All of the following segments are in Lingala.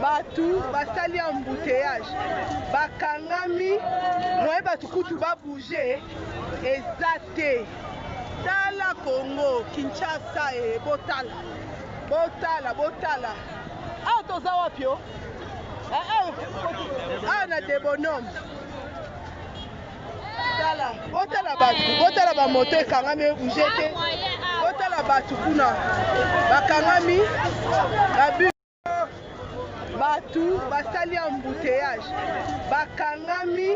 Batu basali embouteillage bakangami moye batu kutu babouge ezate tala Congo Kinshasa botala botala botala awa toza wapi o awa na debonome tala botala batu botala bamoto ekangami ebouge te botala batu kuna bakangami babu batu basali embouteillage bakangami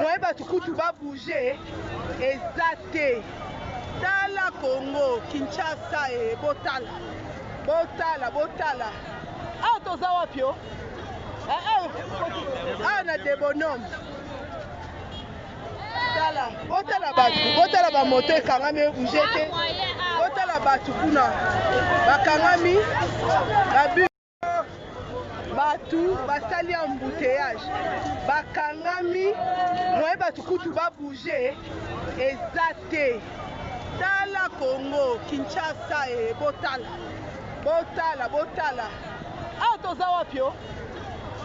moye batu kutu babouge ezate tala Congo Kinshasa botala botala botala awa toza wapi o awa na debonome tala botala batu botala bamoto ekangami ebouge te botala batu kuna bakangami babu batu basali embouteillage bakangami moye batu kutu babouge ezate tala Congo Kinshasa botala botala botala awa toza wapi o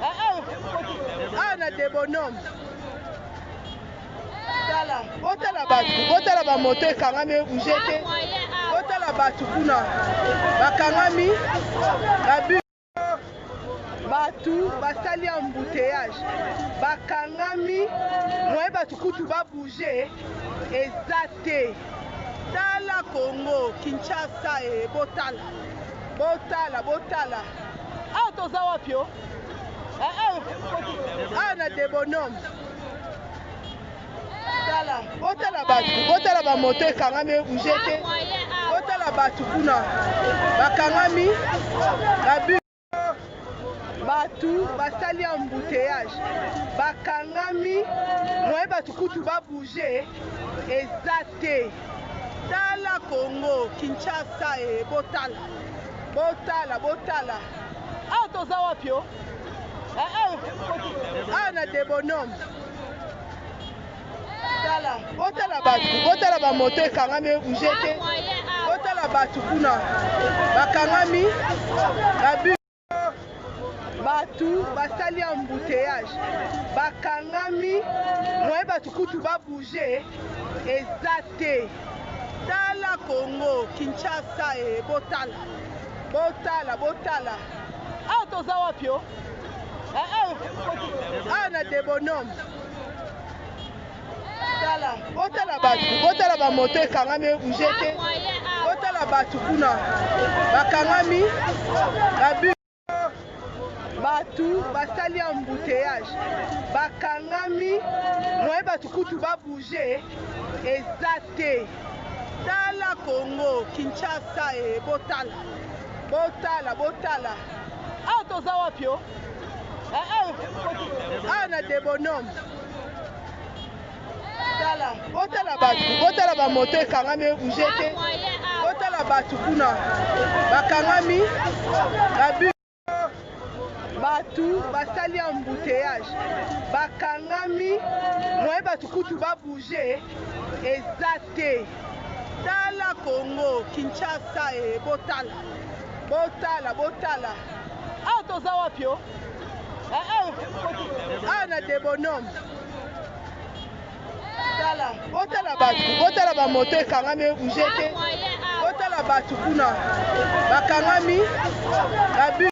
awa na debonome tala botala batu botala bamoto ekangami ebouge te botala batu kuna bakangami babu batu basali embouteillage bakangami moye batu kutu babouge ezate tala Congo Kinshasa botala botala botala awa toza wapi o awa na debonome tala botala batu botala bamoto ekangami ebouge te botala batu kuna bakangami babu batu basali embouteillage bakangami moye batu kutu babouge ezate tala Congo Kinshasa botala botala botala awa toza wapi o awa na debonome tala botala batu botala bamoto ekangami ebouge te botala batu kuna bakangami babu batu basali embouteillage bakangami moye batu kutu babouge ezate tala Congo Kinshasa botala botala botala awa toza wapi o awa na debonome tala botala batu botala bamoto ekangami ebouge te botala batu kuna bakangami babu batu basali embouteillage bakangami moye batu kutu babouge ezate tala Congo Kinshasa botala botala botala awa toza wapi o awa na debonome tala botala batu botala bamoto ekangami ebouge te botala batu kuna bakangami babu batu basali embouteillage bakangami moye batu kutu babouge ezate tala Congo Kinshasa botala botala botala awa toza wapi o awa na debonome tala botala batu botala bamoto ekangami ebouge te botala batu kuna bakangami babu